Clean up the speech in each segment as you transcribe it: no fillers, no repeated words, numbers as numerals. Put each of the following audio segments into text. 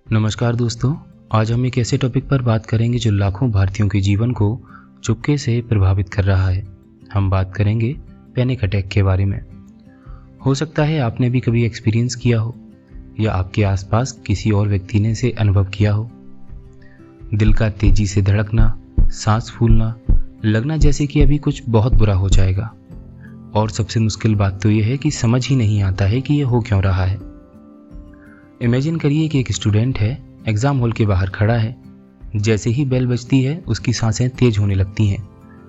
नमस्कार दोस्तों, आज हम एक ऐसे टॉपिक पर बात करेंगे जो लाखों भारतीयों के जीवन को चुपके से प्रभावित कर रहा है। हम बात करेंगे पैनिक अटैक के बारे में। हो सकता है आपने भी कभी एक्सपीरियंस किया हो या आपके आसपास किसी और व्यक्ति ने इसे अनुभव किया हो। दिल का तेजी से धड़कना, सांस फूलना, लगना जैसे कि अभी कुछ बहुत बुरा हो जाएगा। और सबसे मुश्किल बात तो यह है कि समझ ही नहीं आता है कि यह हो क्यों रहा है। इमेजिन करिए कि एक स्टूडेंट है, एग्ज़ाम हॉल के बाहर खड़ा है। जैसे ही बेल बजती है उसकी सांसें तेज होने लगती हैं,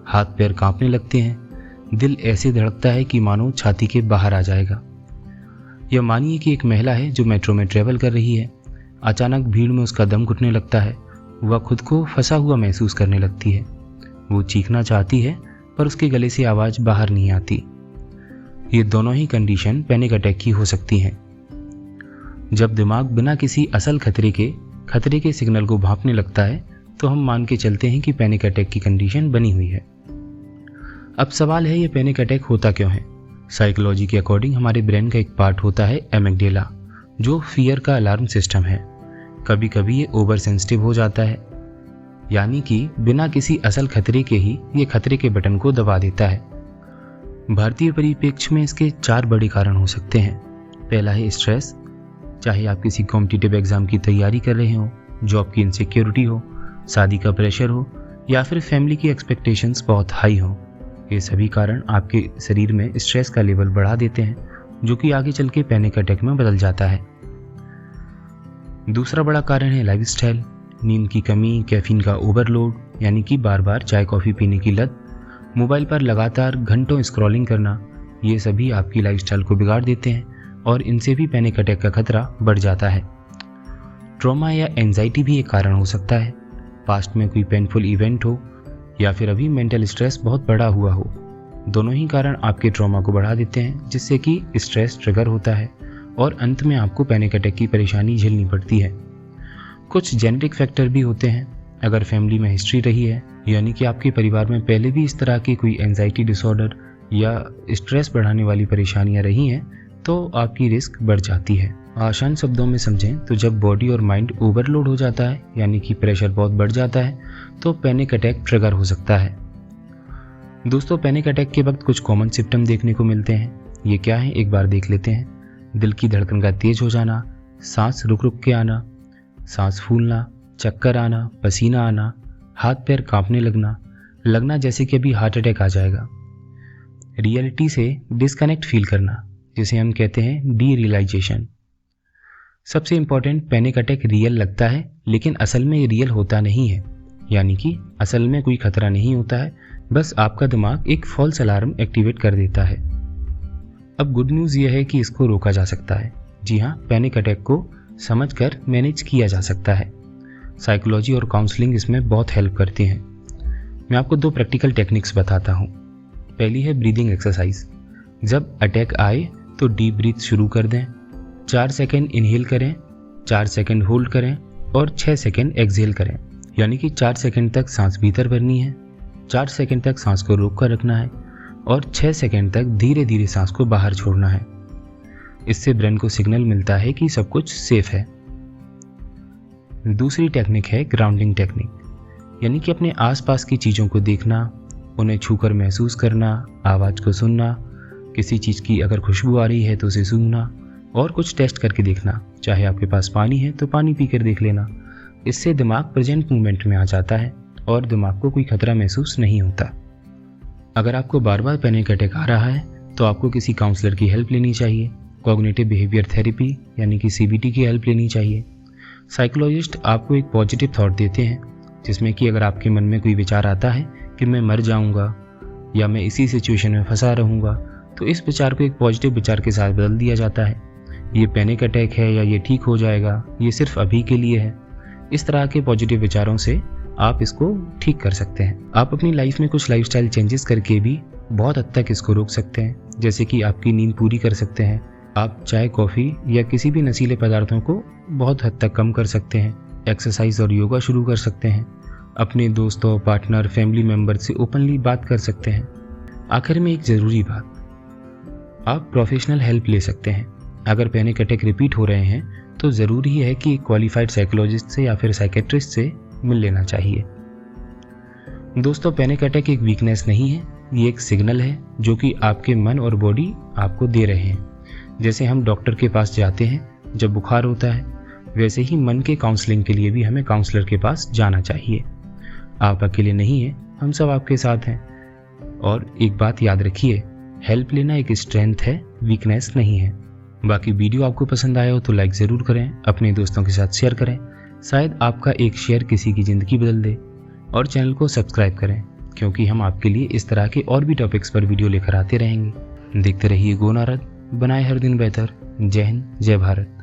हाथ पैर कांपने लगते हैं, दिल ऐसे धड़कता है कि मानो छाती के बाहर आ जाएगा। या मानिए कि एक महिला है जो मेट्रो में ट्रेवल कर रही है। अचानक भीड़ में उसका दम घुटने लगता है, वह खुद को फंसा हुआ महसूस करने लगती है। वो चीखना चाहती है पर उसके गले से आवाज़ बाहर नहीं आती। ये दोनों ही कंडीशन पैनिक अटैक की हो सकती हैं। जब दिमाग बिना किसी असल खतरे के सिग्नल को भांपने लगता है तो हम मान के चलते हैं कि पैनिक अटैक की कंडीशन बनी हुई है। अब सवाल है, ये पैनिक अटैक होता क्यों है? साइकोलॉजी के अकॉर्डिंग हमारे ब्रेन का एक पार्ट होता है एमिग्डाला, जो फियर का अलार्म सिस्टम है। कभी कभी ये ओवर सेंसिटिव हो जाता है, यानी कि बिना किसी असल खतरे के ही ये खतरे के बटन को दबा देता है। भारतीय परिप्रेक्ष्य में इसके 4 बड़े कारण हो सकते हैं। पहला है स्ट्रेस। चाहे आप किसी कॉम्पिटिटिव एग्जाम की तैयारी कर रहे हो, जॉब की इनसिक्योरिटी हो, शादी का प्रेशर हो या फिर फैमिली की एक्सपेक्टेशंस बहुत हाई हो, ये सभी कारण आपके शरीर में स्ट्रेस का लेवल बढ़ा देते हैं, जो कि आगे चल के पैनिक अटैक में बदल जाता है। दूसरा बड़ा कारण है लाइफस्टाइल। नींद की कमी, कैफीन का ओवरलोड यानी कि बार बार चाय कॉफ़ी पीने की लत, मोबाइल पर लगातार घंटों स्क्रॉलिंग करना, ये सभी आपकी लाइफस्टाइल को बिगाड़ देते हैं और इनसे भी पैनिक अटैक का खतरा बढ़ जाता है। ट्रॉमा या एंजाइटी भी एक कारण हो सकता है। पास्ट में कोई पेनफुल इवेंट हो या फिर अभी मेंटल स्ट्रेस बहुत बड़ा हुआ हो, दोनों ही कारण आपके ट्रॉमा को बढ़ा देते हैं, जिससे कि स्ट्रेस ट्रिगर होता है और अंत में आपको पैनिक अटैक की परेशानी झेलनी पड़ती है। कुछ जेनेटिक फैक्टर भी होते हैं। अगर फैमिली में हिस्ट्री रही है, यानी कि आपके परिवार में पहले भी इस तरह की कोई एंजाइटी डिसऑर्डर या स्ट्रेस बढ़ाने वाली परेशानियां रही हैं, तो आपकी रिस्क बढ़ जाती है। आसान शब्दों में समझें तो जब बॉडी और माइंड ओवरलोड हो जाता है, यानी कि प्रेशर बहुत बढ़ जाता है, तो पैनिक अटैक ट्रिगर हो सकता है। दोस्तों, पैनिक अटैक के वक्त कुछ कॉमन सिम्टम देखने को मिलते हैं। ये क्या है, एक बार देख लेते हैं। दिल की धड़कन का तेज हो जाना, सांस रुक रुक के आना, सांस फूलना, चक्कर आना, पसीना आना, हाथ पैर कांपने लगना जैसे कि अभी हार्ट अटैक आ जाएगा। रियलिटी से डिस्कनेक्ट फील करना, जिसे हम कहते हैं डी रियलाइजेशन। सबसे इंपॉर्टेंट, पैनिक अटैक रियल लगता है लेकिन असल में ये रियल होता नहीं है, यानी कि असल में कोई खतरा नहीं होता है, बस आपका दिमाग एक फॉल्स अलार्म एक्टिवेट कर देता है। अब गुड न्यूज़ ये है कि इसको रोका जा सकता है। जी हाँ, पैनिक अटैक को समझकर मैनेज किया जा सकता है। साइकोलॉजी और काउंसलिंग इसमें बहुत हेल्प करती हैं। मैं आपको 2 प्रैक्टिकल टेक्निक्स बताता हूँ। पहली है ब्रीदिंग एक्सरसाइज। जब अटैक आए तो डीप ब्रीथ शुरू कर दें। 4 सेकंड इनहेल करें, 4 सेकंड होल्ड करें और 6 सेकंड एक्सहेल करें। यानी कि 4 सेकंड तक सांस भीतर भरनी है, 4 सेकंड तक सांस को रोक कर रखना है और 6 सेकंड तक धीरे धीरे सांस को बाहर छोड़ना है। इससे ब्रेन को सिग्नल मिलता है कि सब कुछ सेफ है। दूसरी टेक्निक है ग्राउंडिंग टेक्निक, यानी कि अपने आसपास की चीज़ों को देखना, उन्हें छूकर महसूस करना, आवाज़ को सुनना, किसी चीज़ की अगर खुशबू आ रही है तो उसे सूंघना और कुछ टेस्ट करके देखना। चाहे आपके पास पानी है तो पानी पीकर देख लेना। इससे दिमाग प्रेजेंट मोमेंट में आ जाता है और दिमाग को कोई खतरा महसूस नहीं होता। अगर आपको बार बार पैनिक अटैक आ रहा है तो आपको किसी काउंसलर की हेल्प लेनी चाहिए। कॉग्निटिव बिहेवियर थेरेपी यानी कि CBT की हेल्प लेनी चाहिए। साइकोलॉजिस्ट आपको एक पॉजिटिव थॉट देते हैं, जिसमें कि अगर आपके मन में कोई विचार आता है कि मैं मर जाऊंगा या मैं इसी सिचुएशन में फंसा रहूंगा, तो इस विचार को एक पॉजिटिव विचार के साथ बदल दिया जाता है। ये पैनिक अटैक है या ये ठीक हो जाएगा, ये सिर्फ अभी के लिए है। इस तरह के पॉजिटिव विचारों से आप इसको ठीक कर सकते हैं। आप अपनी लाइफ में कुछ लाइफस्टाइल चेंजेस करके भी बहुत हद तक इसको रोक सकते हैं, जैसे कि आपकी नींद पूरी कर सकते हैं। आप चाय, कॉफ़ी या किसी भी नशीले पदार्थों को बहुत हद तक कम कर सकते हैं। एक्सरसाइज और योगा शुरू कर सकते हैं। अपने दोस्तों, पार्टनर, फैमिली मेम्बर से ओपनली बात कर सकते हैं। आखिर में एक ज़रूरी बात, आप प्रोफेशनल हेल्प ले सकते हैं। अगर पैनिक अटैक रिपीट हो रहे हैं तो ज़रूरी है कि एक क्वालिफाइड साइकोलॉजिस्ट से या फिर साइकेट्रिस्ट से मिल लेना चाहिए। दोस्तों, पैनिक अटैक एक वीकनेस नहीं है, ये एक सिग्नल है जो कि आपके मन और बॉडी आपको दे रहे हैं। जैसे हम डॉक्टर के पास जाते हैं जब बुखार होता है, वैसे ही मन के काउंसलिंग के लिए भी हमें काउंसलर के पास जाना चाहिए। आप अकेले नहीं हैं, हम सब आपके साथ हैं। और एक बात याद रखिए, हेल्प लेना एक स्ट्रेंथ है, वीकनेस नहीं है। बाकी वीडियो आपको पसंद आया हो तो लाइक ज़रूर करें, अपने दोस्तों के साथ शेयर करें, शायद आपका एक शेयर किसी की ज़िंदगी बदल दे। और चैनल को सब्सक्राइब करें, क्योंकि हम आपके लिए इस तरह के और भी टॉपिक्स पर वीडियो लेकर आते रहेंगे। देखते रहिए गो नारद, बनाए हर दिन बेहतर। जय हिंद, जय भारत।